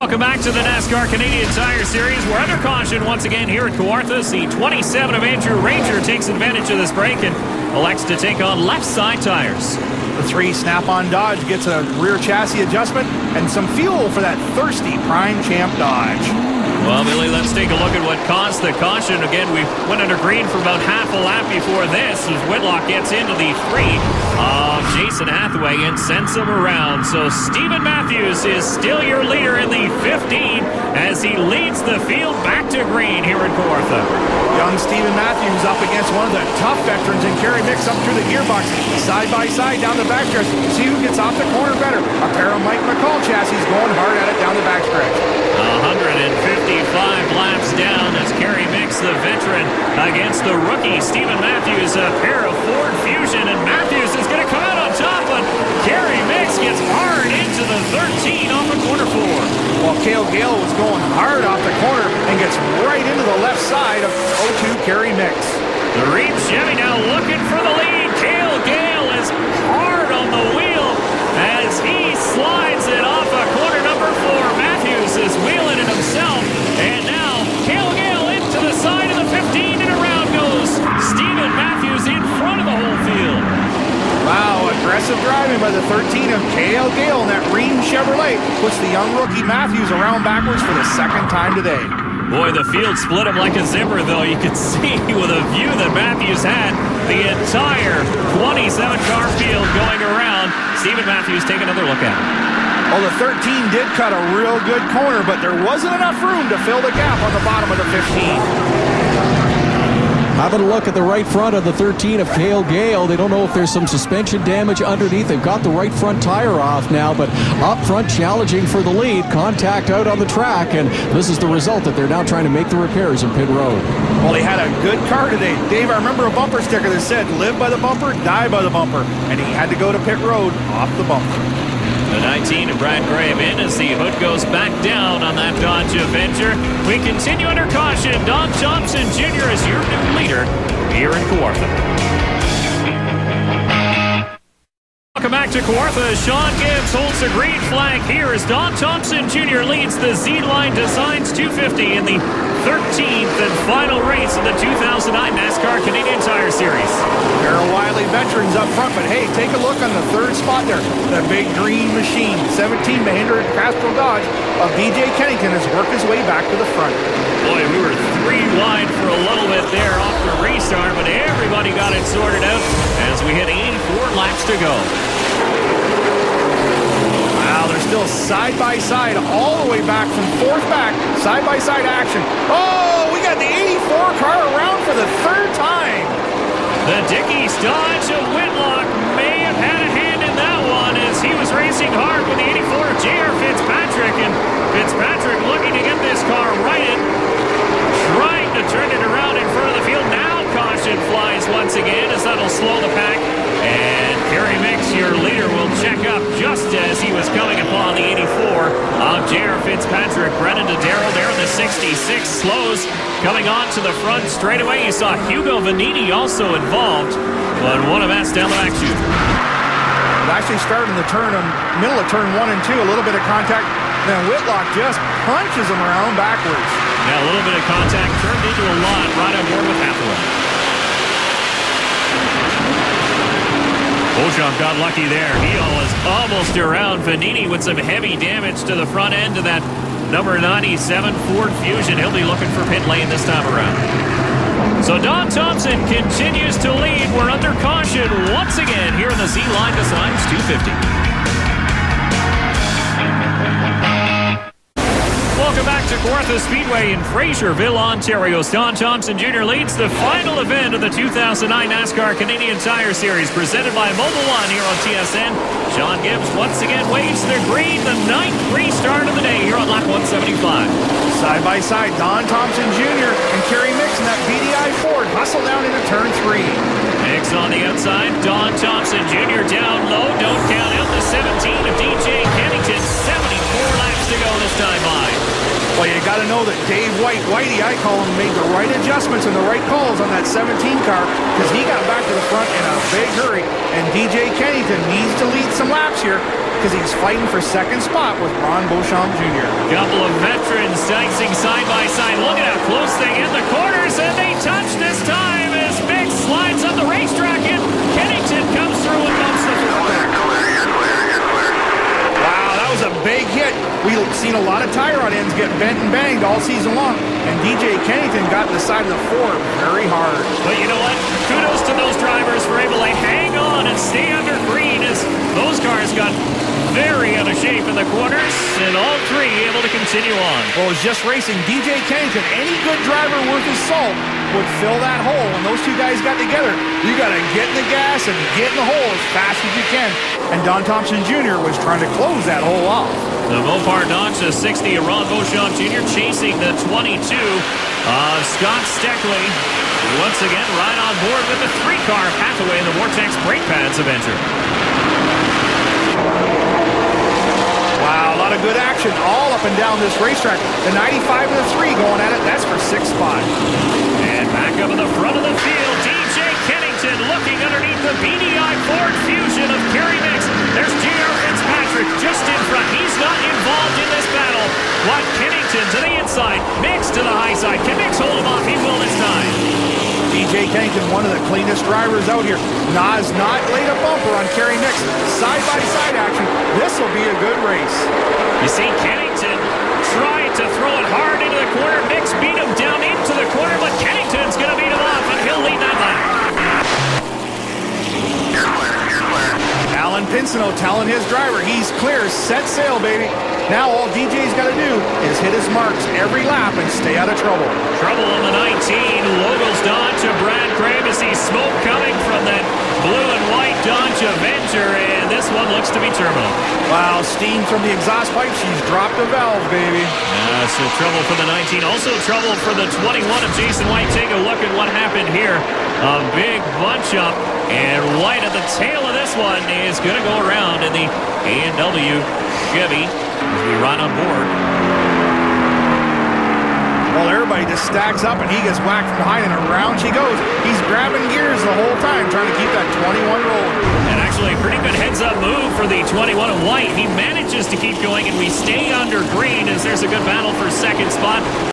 Welcome back to the NASCAR Canadian Tire Series. We're under caution once again here at Kawartha. The 27 of Andrew Ranger takes advantage of this break and elects to take on left side tires. The 3 Snap-on Dodge gets a rear chassis adjustment and some fuel for that thirsty Prime Champ Dodge. Well, Billy, let's take a look at what caused the caution. Again, we went under green for about half a lap before this as Whitlock gets into the 3 of Jason Hathaway and sends him around. So Stephen Matthews is still your leader in the 15 as he leads the field back to green here in Kawartha. Young Stephen Matthews up against one of the tough veterans in Kerry Mix up through the gearbox. Side by side down the backstretch. See who gets off the corner better. A pair of Mike McCall chassis going hard at it down the backstretch. 155 laps down as Kerry Mix, the veteran, against the rookie Stephen Matthews, a pair of Ford Fusion, and Matthews is going to come out on top, but Kerry Mix gets hard into the 13 off of corner 4. While Cale Gale was going hard off the corner and gets right into the left side of 02 Kerry Mix. The Reed Chevy now looking for the lead. Cale Gale is hard on the wheel as he slides it off of corner number 4. Matthews is wheeling it himself, and now Cale Gale into the side of the 15, and around goes Stephen Matthews in front of the whole field. Wow, aggressive driving by the 13 of Cale Gale, and that green Chevrolet puts the young rookie Matthews around backwards for the second time today. Boy, the field split him like a zipper, though. You could see with a view that Matthews had the entire 27-car field going around. Stephen Matthews, take another look at it. Well, the 13 did cut a real good corner, but there wasn't enough room to fill the gap on the bottom of the 15. Having a look at the right front of the 13 of Cale Gale. They don't know if there's some suspension damage underneath. They've got the right front tire off now, but up front challenging for the lead. Contact out on the track, and this is the result that they're now trying to make the repairs in pit road. Well, he had a good car today. Dave, I remember a bumper sticker that said, live by the bumper, die by the bumper. And he had to go to pit road off the bumper. The 19 of Brad Graham in as the hood goes back down on that Dodge Avenger. We continue under caution. Don Thompson Jr. is your new leader here in Kawartha. Welcome back to Kawartha as Sean Gibbs holds the green flag here as Don Thompson Jr. leads the Z-Line Designs 250 in the 13th and final race of the 2009 NASCAR Canadian Tire Series. Darrell Wiley veterans up front, but hey, take a look on the 3rd spot there. The big green machine, 17 Mahindra Castrol Dodge of DJ Kennington has worked his way back to the front. Boy, we were 3 wide for a little bit there off the restart, but everybody got it sorted out as we hit 84 laps to go. Wow, they're still side by side all the way back from 4th back, side by side action. Oh, we got the 84 car around for the 3rd time. The Dickies Dodge of Whitlock may have had a hand in that one as he was racing hard with the 84 of J.R. Fitzpatrick, and Fitzpatrick looking to get this car righted, trying to turn it around in front of the field. Now caution flies once again as that'll slow the pack, and Kerry Mix, your leader, will check up just as he was coming upon the 84 of J.R. Fitzpatrick. Brennan to Darrell there in the 66 slows. Coming on to the front straightaway, you saw Hugo Vanini also involved, but one of us down the back chute. It actually started in the turn, middle of turn 1 and 2, a little bit of contact. Then Whitlock just punches him around backwards. Yeah, a little bit of contact turned into a lot right on board with Hathaway. Beauchamp got lucky there. He was almost around Vanini with some heavy damage to the front end of that number 97 Ford Fusion. He'll be looking for pit lane this time around. So Don Thompson continues to lead. We're under caution once again here in the Z-Line Designs 250. Welcome back to Kawartha Speedway in Fraserville, Ontario. Don Thompson Jr. leads the final event of the 2009 NASCAR Canadian Tire Series presented by Mobil 1 here on TSN. Sean Gibbs once again waves the green, the 9th restart of the day here on lap 175. Side by side, Don Thompson Jr. and Kerry Mix in that BDI Ford hustle down into turn 3. Mix on the outside, Don Thompson Jr. down low, don't count out the 17 of DJ Kennington. 74 laps to go this time by. Well, you got to know that Dave Whitey, I call him, made the right adjustments and the right calls on that 17 car because he got back to the front in a big hurry. And DJ Kennington needs to lead some laps here because he's fighting for second spot with Ron Beauchamp Jr. Couple of veterans dicing side by side. Look at how close they get in the corners, and they touch this time as Mick slides up the racetrack, and Kennington comes through and bumps the floor. Wow, that was a big hit. We've seen a lot of tire rod ends get bent and banged all season long, and DJ Kennington got in the side of the Ford very hard. But you know what? Kudos to those drivers for able to hang on and stay under green as those cars got very out of shape in the corners, and all three able to continue on. Well, it's just racing. DJ Kennington, any good driver worth his salt would fill that hole. When those two guys got together, you got to get in the gas and get in the hole as fast as you can. And Don Thompson Jr. was trying to close that hole off. The Mopar knocks a 60 of Ron Beauchamp Jr. chasing the 22 of Scott Steckley. Once again, right on board with the 3-car Hathaway and the Vortex brake pads have entered. Wow, a lot of good action all up and down this racetrack. The 95 and the 3 going at it. That's for 6th spot. And back up in the front of the field, DJ Kennington looking underneath the BDI Ford Fusion of Kerry Mix. There's J.R. Fitzpatrick just in front. He's not involved in this battle. What Kennington to the inside, Mix to the high side. Can Mix hold him off? He will this time. DJ Kennington, one of the cleanest drivers out here. Nas not laid a bumper on Kerry Mix. Side-by-side action. This will be a good race. You see Kennington tried to throw it hard into the corner. Mix beat him down into the corner, but Kennington's going to beat him off, and he'll lead that lap. Alan Pinsino telling his driver he's clear, set sail, baby. Now all DJ's got to do is hit his marks every lap and stay out of trouble. Trouble on the 19. Logos Dodge to Brad Craig as sees smoke coming from that blue and white Dodge Avenger, and this one looks to be terminal. Wow, steam from the exhaust pipe. She's dropped a valve, baby. So trouble for the 19. Also trouble for the 21 of Jason White. Take a look at what happened here. A big bunch up, and White at the tail of this one is going to go around in the A&W Chevy as we run on board. Well, everybody just stacks up, and he gets whacked from behind, and around she goes. He's grabbing gears the whole time, trying to keep that 21 rolling. And actually a pretty good heads-up move for the 21 of White. He manages to keep going, and we stay under green as there's a good battle for second spot.